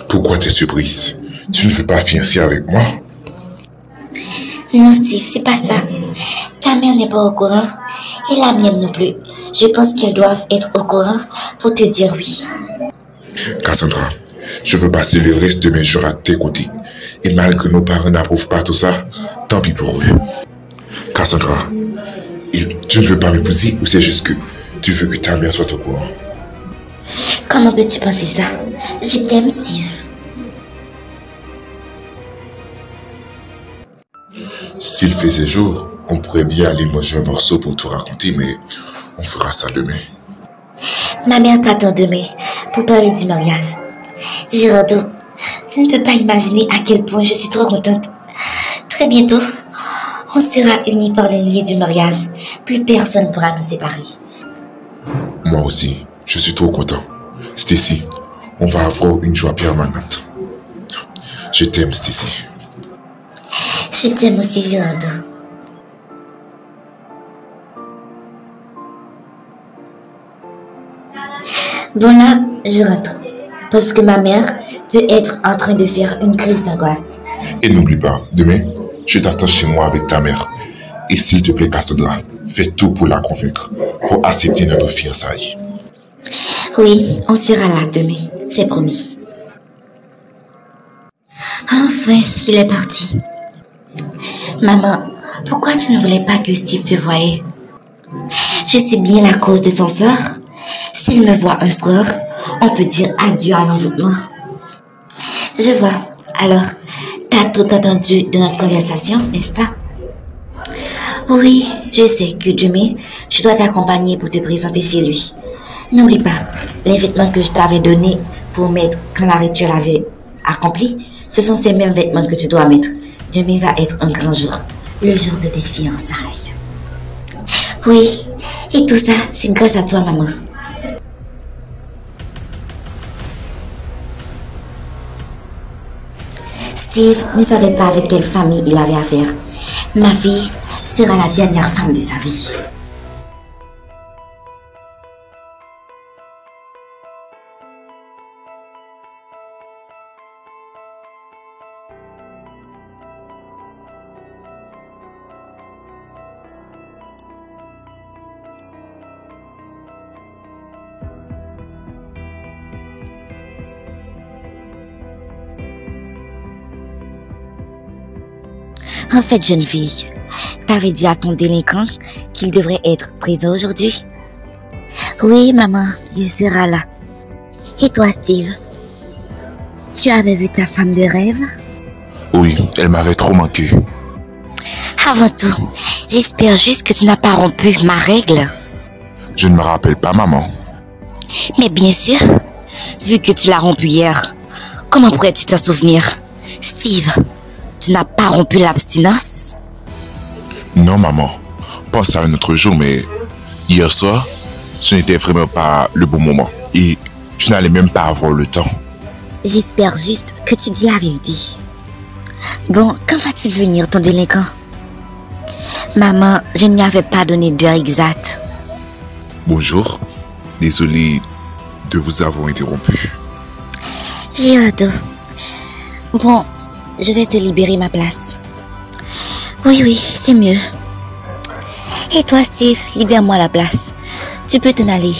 Pourquoi tu es surprise? Tu ne veux pas fiancer avec moi? Non, Steve, c'est pas ça. Ta mère n'est pas au courant et la mienne non plus. Je pense qu'elles doivent être au courant pour te dire oui. Cassandra, je veux passer le reste de mes jours à tes côtés. Et malgré nos parents n'approuvent pas tout ça, tant pis pour eux. Cassandra, tu ne veux pas m'épouser ou c'est juste que tu veux que ta mère soit au courant? Comment peux-tu penser ça? Je t'aime, Steve. S'il faisait jour, on pourrait bien aller manger un morceau pour tout raconter, mais on fera ça demain. Ma mère t'attend demain pour parler du mariage. Girardeau, tu ne peux pas imaginer à quel point je suis trop contente. Très bientôt, on sera unis par les liens du mariage. Plus personne ne pourra nous séparer. Moi aussi, je suis trop content. Stacy, on va avoir une joie permanente. Je t'aime, Stacy. Je t'aime aussi, Girardeau. Bon là, je rentre. Parce que ma mère peut être en train de faire une crise d'angoisse. Et n'oublie pas, demain, je t'attends chez moi avec ta mère. Et s'il te plaît, Cassandra, fais tout pour la convaincre, pour accepter notre fiançailles. Oui, on sera là demain, c'est promis. Enfin, il est parti. Maman, pourquoi tu ne voulais pas que Steve te voie? Je sais bien la cause de ton sort. S'il me voit un soir, on peut dire adieu à l'envoûtement. Je vois. Alors, t'as tout entendu de notre conversation, n'est-ce pas? Oui, je sais que demain, je dois t'accompagner pour te présenter chez lui. N'oublie pas, les vêtements que je t'avais donnés pour mettre quand la rituel avait accompli, ce sont ces mêmes vêtements que tu dois mettre. Demain va être un grand jour, le jour de tes fiançailles. Oui, et tout ça, c'est grâce à toi, maman. Steve ne savait pas avec quelle famille il avait affaire. Ma fille sera la dernière femme de sa vie. En fait, jeune fille, t'avais dit à ton délinquant qu'il devrait être présent aujourd'hui? Oui, maman, il sera là. Et toi, Steve? Tu avais vu ta femme de rêve? Oui, elle m'avait trop manqué. Avant tout, j'espère juste que tu n'as pas rompu ma règle. Je ne me rappelle pas, maman. Mais bien sûr, vu que tu l'as rompu hier, comment pourrais-tu t'en souvenir? Steve, tu n'as pas rompu l'abstinence? Non, maman. Pense à un autre jour, mais hier soir, ce n'était vraiment pas le bon moment. Et je n'allais même pas avoir le temps. J'espère juste que tu dis la vérité. Bon, quand va-t-il venir, ton délinquant? Maman, je ne lui avais pas donné d'heure exacte. Bonjour. Désolé de vous avoir interrompu. Girardeau. Bon, je vais te libérer ma place. Oui, c'est mieux. Et toi, Steve, libère-moi la place. Tu peux t'en aller.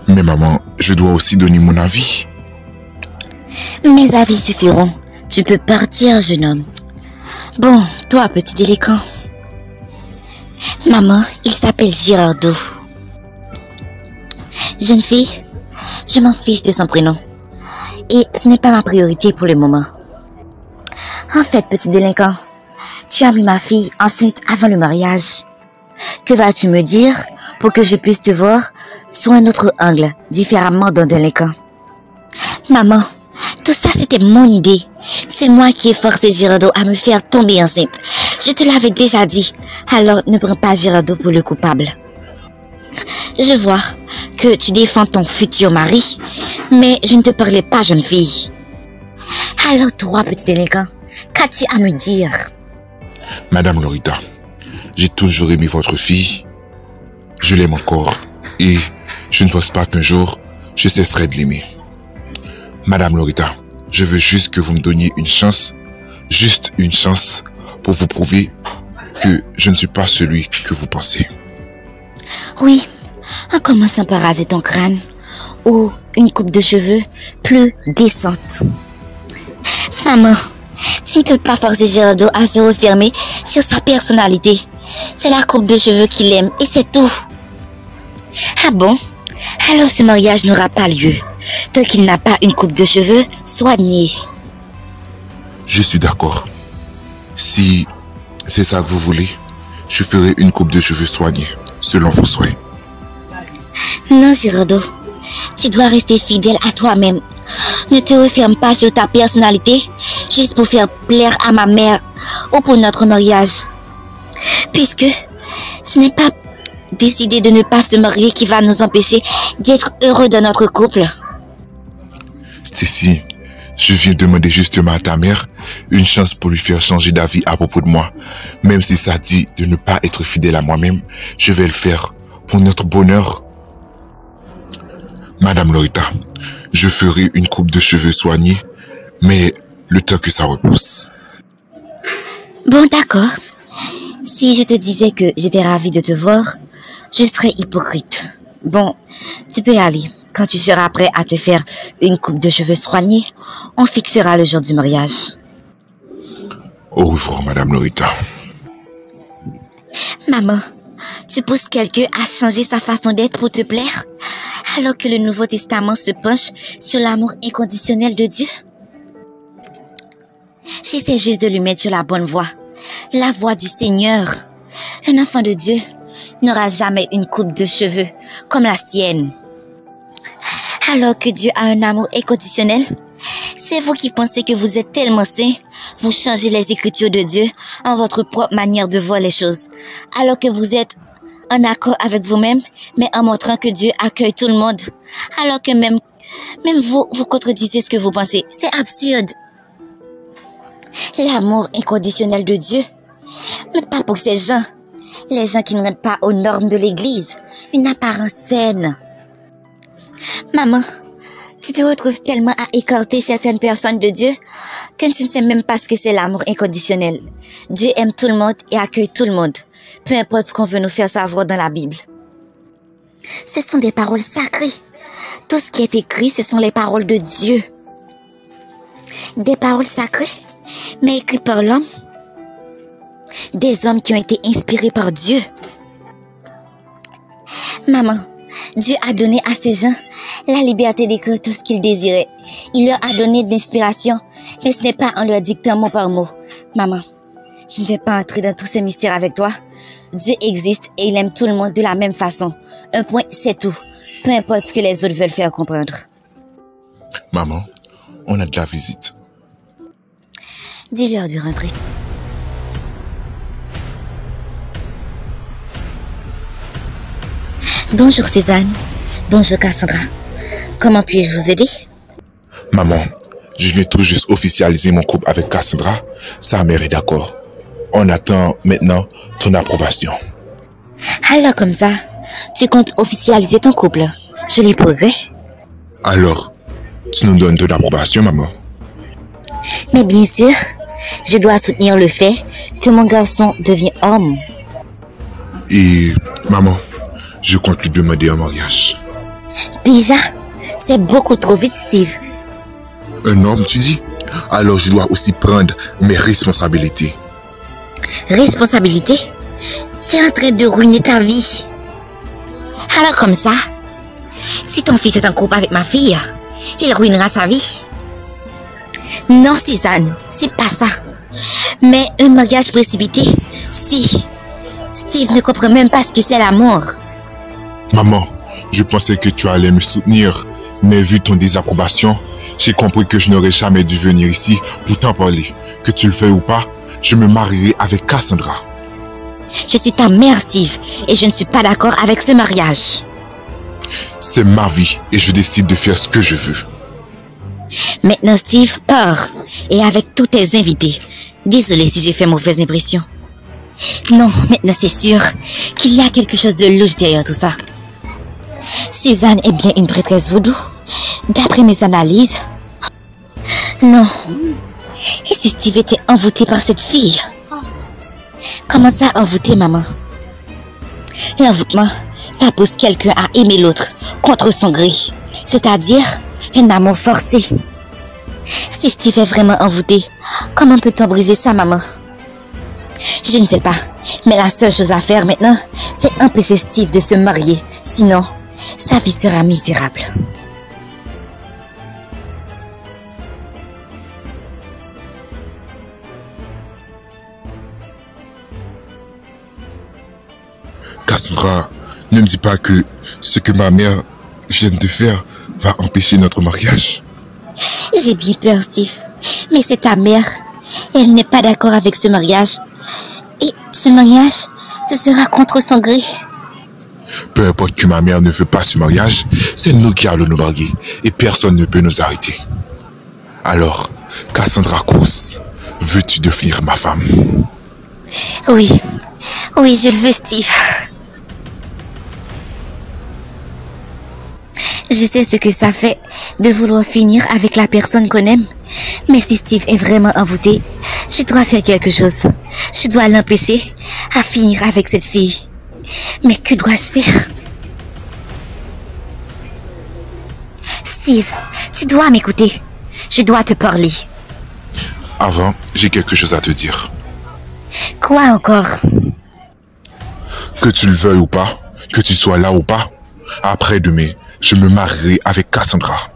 Mais maman, je dois aussi donner mon avis. Mes avis suffiront. Tu peux partir, jeune homme. Bon, toi, petit délinquant. Maman, il s'appelle Girardeau. Jeune fille, je m'en fiche de son prénom. Et ce n'est pas ma priorité pour le moment. En fait, petit délinquant, tu as mis ma fille enceinte avant le mariage. Que vas-tu me dire pour que je puisse te voir sous un autre angle, différemment d'un délinquant? Maman, tout ça c'était mon idée. C'est moi qui ai forcé Girardeau à me faire tomber enceinte. Je te l'avais déjà dit, alors ne prends pas Girardeau pour le coupable. Je vois que tu défends ton futur mari, mais je ne te parlais pas, jeune fille. Alors toi, petit délinquant, qu'as-tu à me dire? Madame Lorita, j'ai toujours aimé votre fille. Je l'aime encore et je ne pense pas qu'un jour je cesserai de l'aimer. Madame Loretta, je veux juste que vous me donniez une chance, juste une chance, pour vous prouver que je ne suis pas celui que vous pensez. Oui, en commençant par raser ton crâne ou une coupe de cheveux plus décente. Maman, tu ne peux pas forcer Gerardo à se refermer sur sa personnalité. C'est la coupe de cheveux qu'il aime et c'est tout. Ah bon? Alors ce mariage n'aura pas lieu tant qu'il n'a pas une coupe de cheveux soignée. Je suis d'accord. Si c'est ça que vous voulez, je ferai une coupe de cheveux soignée, selon vos souhaits. Non, Gerardo. Tu dois rester fidèle à toi-même. Ne te referme pas sur ta personnalité juste pour faire plaire à ma mère ou pour notre mariage. Puisque ce n'est pas décider de ne pas se marier qui va nous empêcher d'être heureux dans notre couple. Stacy, je viens demander justement à ta mère une chance pour lui faire changer d'avis à propos de moi. Même si ça dit de ne pas être fidèle à moi-même, je vais le faire pour notre bonheur. Madame Loretta, je ferai une coupe de cheveux soignée, mais le temps que ça repousse. Bon, d'accord. Si je te disais que j'étais ravie de te voir, je serais hypocrite. Bon, tu peux y aller. Quand tu seras prêt à te faire une coupe de cheveux soignée, on fixera le jour du mariage. Au revoir, Madame Loretta. Maman, tu pousses quelqu'un à changer sa façon d'être pour te plaire, alors que le Nouveau Testament se penche sur l'amour inconditionnel de Dieu? J'essaie juste de lui mettre sur la bonne voie, la voie du Seigneur. Un enfant de Dieu n'aura jamais une coupe de cheveux comme la sienne. Alors que Dieu a un amour inconditionnel, c'est vous qui pensez que vous êtes tellement saint, vous changez les Écritures de Dieu en votre propre manière de voir les choses, alors que vous êtes en accord avec vous-même, mais en montrant que Dieu accueille tout le monde, alors que même vous contredisez ce que vous pensez. C'est absurde. L'amour inconditionnel de Dieu, mais pas pour ces gens, les gens qui ne rentrent pas aux normes de l'Église, une apparence saine. Maman, tu te retrouves tellement à écarter certaines personnes de Dieu que tu ne sais même pas ce que c'est l'amour inconditionnel. Dieu aime tout le monde et accueille tout le monde, peu importe ce qu'on veut nous faire savoir dans la Bible. Ce sont des paroles sacrées. Tout ce qui est écrit, ce sont les paroles de Dieu. Des paroles sacrées, mais écrites par l'homme. Des hommes qui ont été inspirés par Dieu. Maman, Dieu a donné à ces gens la liberté d'écrire tout ce qu'ils désiraient. Il leur a donné de l'inspiration, mais ce n'est pas en leur dictant mot par mot. Maman, je ne vais pas entrer dans tous ces mystères avec toi. Dieu existe et il aime tout le monde de la même façon. Un point, c'est tout. Peu importe ce que les autres veulent faire comprendre. Maman, on a de la visite. Dis-leur de rentrer. Bonjour Suzanne. Bonjour Cassandra. Comment puis-je vous aider? Maman, je viens tout juste officialiser mon couple avec Cassandra. Sa mère est d'accord. On attend maintenant ton approbation. Alors comme ça, tu comptes officialiser ton couple? Joli progrès. Alors, tu nous donnes ton approbation, maman? Mais bien sûr, je dois soutenir le fait que mon garçon devient homme. Et, maman, je compte lui demander un mariage. Déjà, c'est beaucoup trop vite, Steve. Un homme, tu dis? Alors je dois aussi prendre mes responsabilités. Responsabilité? Tu es en train de ruiner ta vie. Alors comme ça, si ton fils est en couple avec ma fille, il ruinera sa vie. Non, Suzanne, c'est pas ça. Mais un mariage précipité, si. Steve ne comprend même pas ce que c'est l'amour. Maman, je pensais que tu allais me soutenir, mais vu ton désapprobation, j'ai compris que je n'aurais jamais dû venir ici pour t'en parler. Que tu le fais ou pas, je me marierai avec Cassandra. Je suis ta mère, Steve, et je ne suis pas d'accord avec ce mariage. C'est ma vie et je décide de faire ce que je veux. Maintenant, Steve, pars, et avec tous tes invités. Désolée si j'ai fait mauvaise impression. Non, maintenant c'est sûr qu'il y a quelque chose de louche derrière tout ça. Suzanne est bien une prêtresse vaudou. D'après mes analyses, Non. Et si Steve était envoûté par cette fille? Comment ça envoûter, maman? L'envoûtement, ça pousse quelqu'un à aimer l'autre contre son gré. C'est-à-dire un amour forcé. Si Steve est vraiment envoûté, comment peut-on briser ça, maman? Je ne sais pas, mais la seule chose à faire maintenant, c'est empêcher Steve de se marier. Sinon, sa vie sera misérable. Cassandra, ne me dis pas que ce que ma mère vient de faire va empêcher notre mariage. J'ai bien peur, Steve. Mais c'est ta mère. Elle n'est pas d'accord avec ce mariage. Et ce mariage, ce sera contre son gré. Peu importe que ma mère ne veut pas ce mariage, c'est nous qui allons nous marier et personne ne peut nous arrêter. Alors, Cassandra Cruz, veux-tu devenir ma femme? Oui, oui, je le veux, Steve. Je sais ce que ça fait de vouloir finir avec la personne qu'on aime. Mais si Steve est vraiment envoûté, je dois faire quelque chose. Je dois l'empêcher à finir avec cette fille. Mais que dois-je faire? Steve, tu dois m'écouter. Je dois te parler. Avant, j'ai quelque chose à te dire. Quoi encore? Que tu le veuilles ou pas, que tu sois là ou pas, après-demain, je me marierai avec Cassandra.